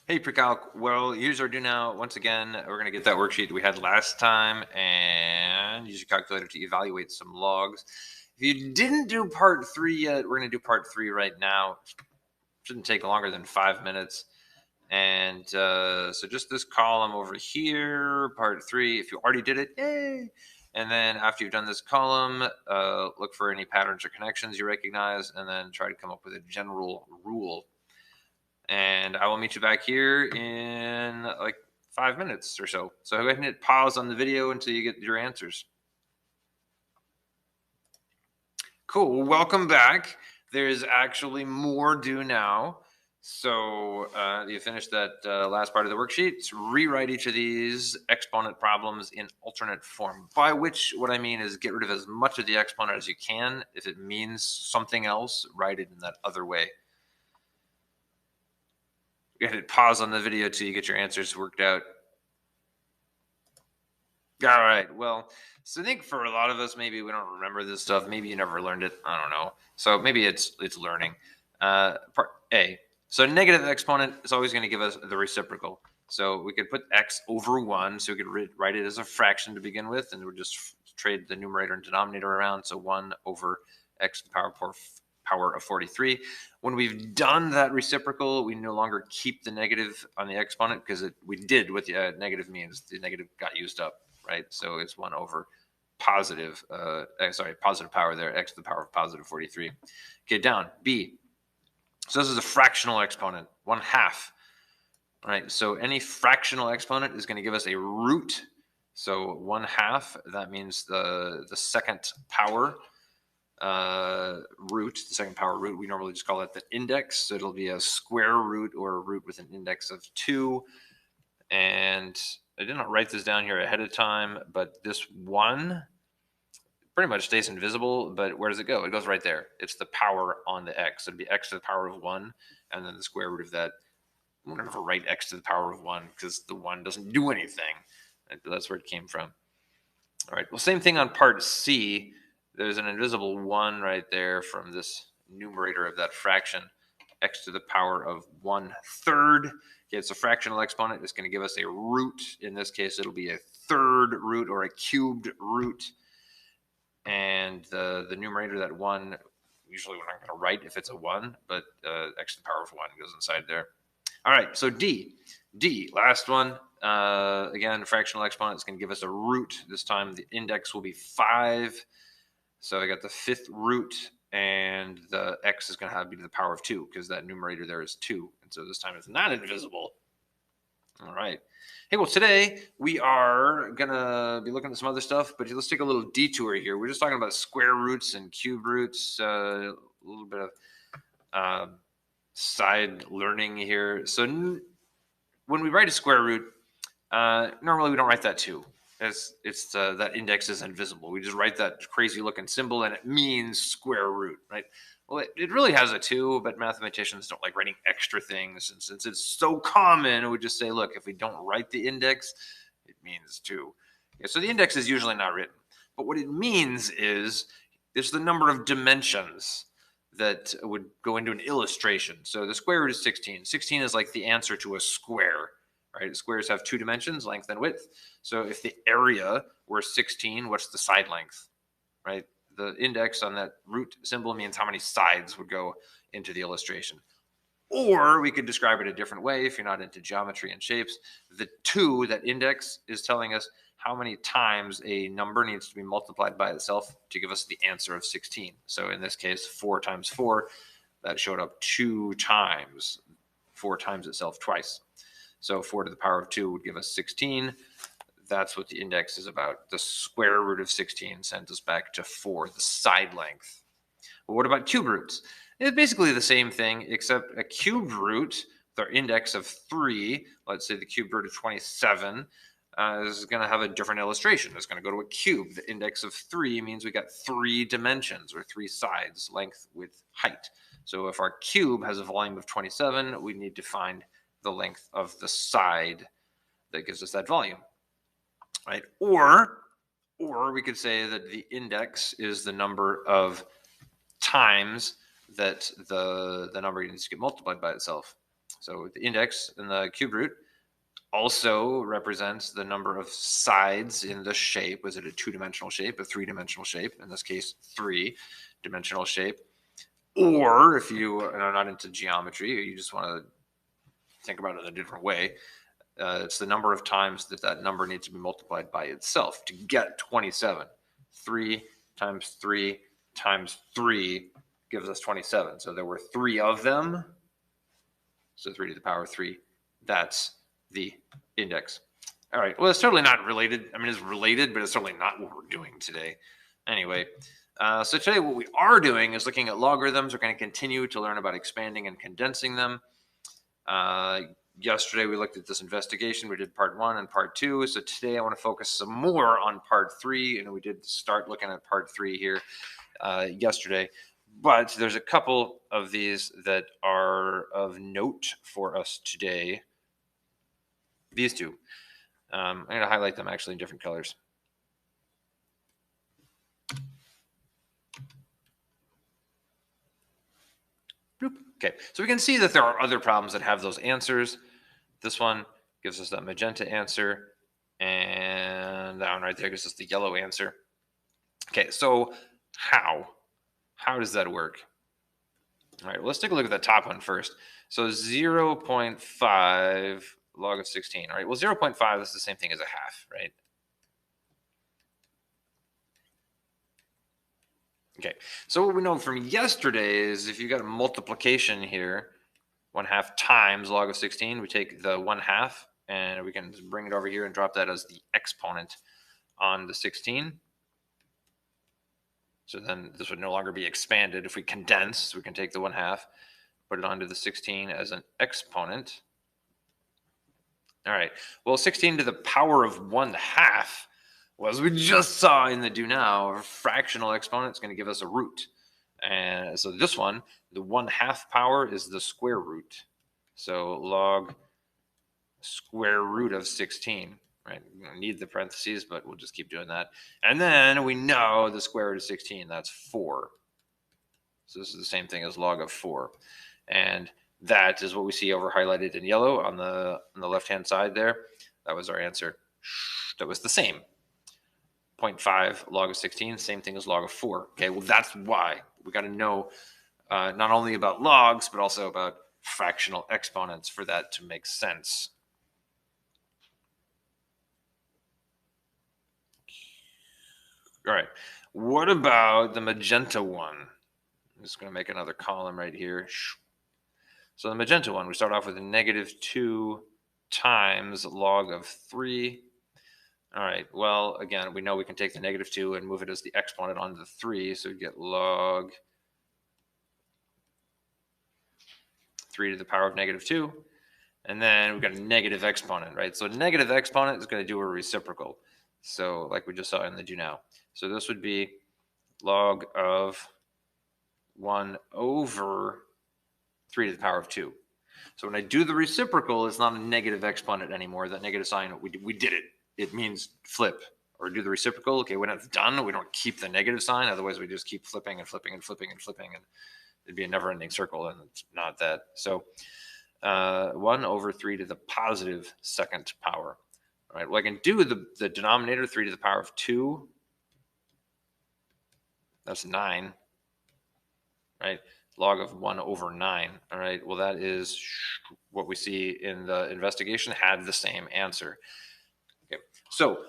Hey, Precalc. Well, here's our do now. Once again, we're going to get that worksheet we had last time and use your calculator to evaluate some logs. If you didn't do part 3 yet, we're going to do part 3 right now. Shouldn't take longer than 5 minutes. And so just this column over here, part 3. If you already did it, yay! And then after you've done this column, look for any patterns or connections you recognize, and then try to come up with a general rule. And I will meet you back here in like 5 minutes or so. So go ahead and hit pause on the video until you get your answers. Cool. Welcome back. There's actually more due now. So you finished that last part of the worksheet. So rewrite each of these exponent problems in alternate form. By which, what I mean is get rid of as much of the exponent as you can. If it means something else, write it in that other way. You hit pause on the video till you get your answers worked out. All right. Well, so I think for a lot of us, maybe we don't remember this stuff. Maybe you never learned it. I don't know. So maybe it's learning. Part A. So negative exponent is always going to give us the reciprocal. So we could put x over 1. So we could write it as a fraction to begin with, and we'll just trade the numerator and denominator around. So 1 over x to the power of 43. When we've done that reciprocal, we no longer keep the negative on the exponent because we did what the negative means. The negative got used up, right? So it's 1 over positive power there, x to the power of positive 43. Okay, down, B. So this is a fractional exponent, 1/2. All right, so any fractional exponent is going to give us a root. So 1/2, that means the second power root, the second power root. We normally just call it the index. So it'll be a square root or a root with an index of 2. And I did not write this down here ahead of time, but this 1 pretty much stays invisible. But where does it go? It goes right there. It's the power on the x. So it'd be x to the power of 1, and then the square root of that. We'll never write x to the power of 1 because the 1 doesn't do anything. That's where it came from. All right. Well, same thing on part C. There's an invisible 1 right there from this numerator of that fraction, x to the power of 1/3. Okay, it's a fractional exponent. It's going to give us a root. In this case, it'll be a third root or a cubed root. And the numerator, that 1, usually we're not going to write if it's a 1, but x to the power of 1 goes inside there. All right, so D, last one. Again, fractional exponent is going to give us a root. This time the index will be 5. So I got the 5th root, and the x is going to have to be to the power of 2 because that numerator there is 2. And so this time it's not invisible. All right. Hey, well, today we are going to be looking at some other stuff, but let's take a little detour here. We're just talking about square roots and cube roots, a little bit of side learning here. So when we write a square root, normally we don't write that 2. It's that index is invisible. We just write that crazy looking symbol and it means square root, right? Well, it really has a 2, but mathematicians don't like writing extra things. And since it's so common, we just say, look, if we don't write the index, it means 2. Okay, so the index is usually not written. But what it means is it's the number of dimensions that would go into an illustration. So the square root is 16. 16 is like the answer to a square. Right? Squares have 2 dimensions, length and width. So if the area were 16, what's the side length? Right? The index on that root symbol means how many sides would go into the illustration. Or we could describe it a different way if you're not into geometry and shapes. The 2, that index, is telling us how many times a number needs to be multiplied by itself to give us the answer of 16. So in this case, 4 times 4, that showed up 2 times. 4 times itself twice. So 4 to the power of 2 would give us 16. That's what the index is about. The square root of 16 sends us back to 4, the side length. Well, what about cube roots? It's basically the same thing, except a cube root, with our index of 3, let's say the cube root of 27, is going to have a different illustration. It's going to go to a cube. The index of 3 means we got 3 dimensions, or 3 sides, length, width, height. So if our cube has a volume of 27, we need to find the length of the side that gives us that volume, right? Or we could say that the index is the number of times that the number needs to get multiplied by itself. So the index in the cube root also represents the number of sides in the shape. Was it a two-dimensional shape, a three-dimensional shape? In this case, three-dimensional shape. Or if you are not into geometry, you just want to think about it in a different way, it's the number of times that number needs to be multiplied by itself to get 27. 3 times 3 times 3 gives us 27. So there were 3 of them. So 3 to the power of 3. That's the index. All right. Well, it's totally not related. I mean, it's related, but it's certainly not what we're doing today. Anyway, so today what we are doing is looking at logarithms. We're going to continue to learn about expanding and condensing them. Yesterday we looked at this investigation. We did part 1 and part 2. So today I want to focus some more on part 3. And we did start looking at part 3 here yesterday. But there's a couple of these that are of note for us today. These two. I'm going to highlight them actually in different colors. Bloop. Okay, so we can see that there are other problems that have those answers. This one gives us that magenta answer, and that one right there gives us the yellow answer. Okay, so how does that work? All right, well, let's take a look at the top one first. So 0.5 log of 16. All right, well, 0.5 is the same thing as a half, right? Okay, so what we know from yesterday is if you got a multiplication here, 1/2 times log of 16, we take the 1/2 and we can bring it over here and drop that as the exponent on the 16. So then this would no longer be expanded. If we condense, we can take the 1/2, put it onto the 16 as an exponent. All right, well, 16 to the power of 1/2, well, as we just saw in the do now, a fractional exponent is going to give us a root. And so this one, the 1/2 power is the square root. So log square root of 16, right? We don't need the parentheses, but we'll just keep doing that. And then we know the square root of 16, that's 4. So this is the same thing as log of 4. And that is what we see over highlighted in yellow on the left-hand side there. That was our answer. That was the same. 0.5 log of 16, same thing as log of 4. Okay, well, that's why we got to know not only about logs, but also about fractional exponents for that to make sense. All right, what about the magenta one? I'm just going to make another column right here. So the magenta one, we start off with a -2 times log of 3. All right, well, again, we know we can take the -2 and move it as the exponent onto the 3. So we get log 3 to the power of -2. And then we've got a negative exponent, right? So a negative exponent is going to do a reciprocal. So like we just saw in the do now. So this would be log of 1 over 3 to the power of 2. So when I do the reciprocal, it's not a negative exponent anymore. That negative sign, we did it. It means flip or do the reciprocal. Okay, when it's done, we don't keep the negative sign. Otherwise, we just keep flipping and flipping and flipping and flipping, and it'd be a never-ending circle, and it's not that. So 1 over 3 to the positive second power. All right, well, I can do the denominator, 3 to the power of 2. That's 9, right? Log of 1 over 9. All right, well, that is what we see in the investigation, had the same answer. Okay, so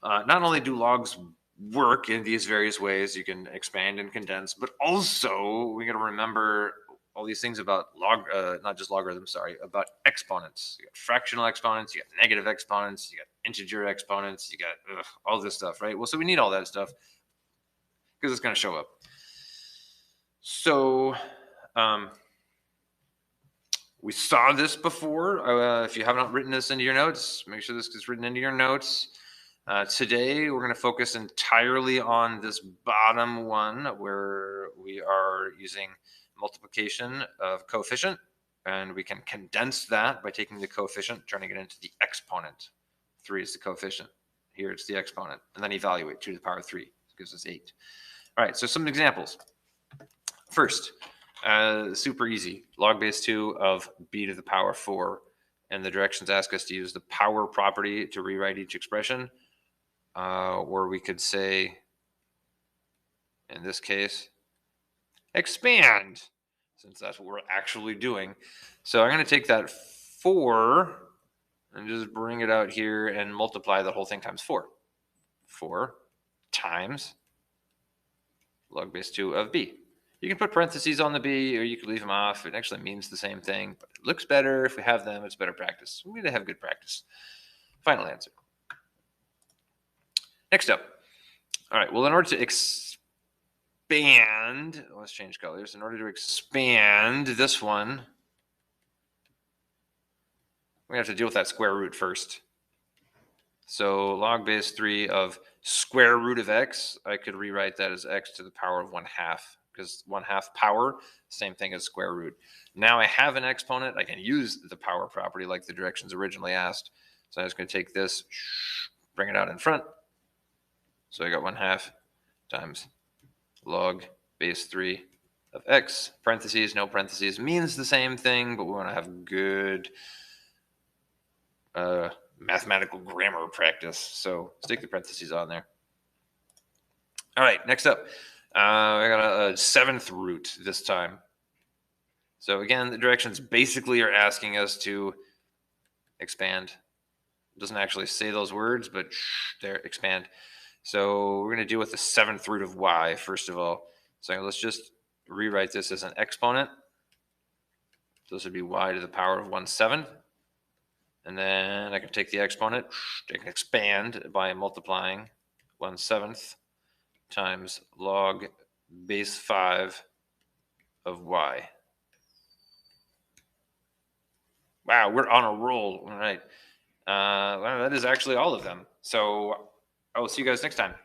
not only do logs work in these various ways, you can expand and condense, but also we got to remember all these things about not just logarithms, sorry, about exponents. You got fractional exponents, you got negative exponents, you got integer exponents, you got all this stuff, right? Well, so we need all that stuff because it's going to show up. So we saw this before. If you have not written this into your notes, make sure this gets written into your notes. Today, we're going to focus entirely on this bottom one where we are using multiplication of coefficient, and we can condense that by taking the coefficient, turning it into the exponent. 3 is the coefficient. Here it's the exponent, and then evaluate 2 to the power of 3. It gives us 8. All right, so some examples. First, Super easy. Log base 2 of b to the power 4. And the directions ask us to use the power property to rewrite each expression. Or we could say, in this case, expand, since that's what we're actually doing. So I'm going to take that 4 and just bring it out here and multiply the whole thing times 4. 4 times log base 2 of b. You can put parentheses on the b, or you could leave them off. It actually means the same thing, but it looks better if we have them. It's better practice. We need to have good practice. Final answer. Next up. All right, well, in order to expand, let's change colors. In order to expand this one, we have to deal with that square root first. So log base 3 of square root of x, I could rewrite that as x to the power of 1/2, because 1/2 power, same thing as square root. Now I have an exponent. I can use the power property like the directions originally asked. So I'm just going to take this, bring it out in front. So I got 1/2 times log base 3 of x, parentheses, no parentheses, means the same thing, but we want to have good mathematical grammar practice. So stick the parentheses on there. All right, next up, I got a 7th root this time. So again, the directions basically are asking us to expand. It doesn't actually say those words, but there, expand. So we're going to deal with the 7th root of y, first of all. So let's just rewrite this as an exponent. So this would be y to the power of 1/7. And then I can take the exponent, I can expand by multiplying 1/7 times log base 5 of y. Wow, we're on a roll. All right. Well, that is actually all of them. So I will see you guys next time.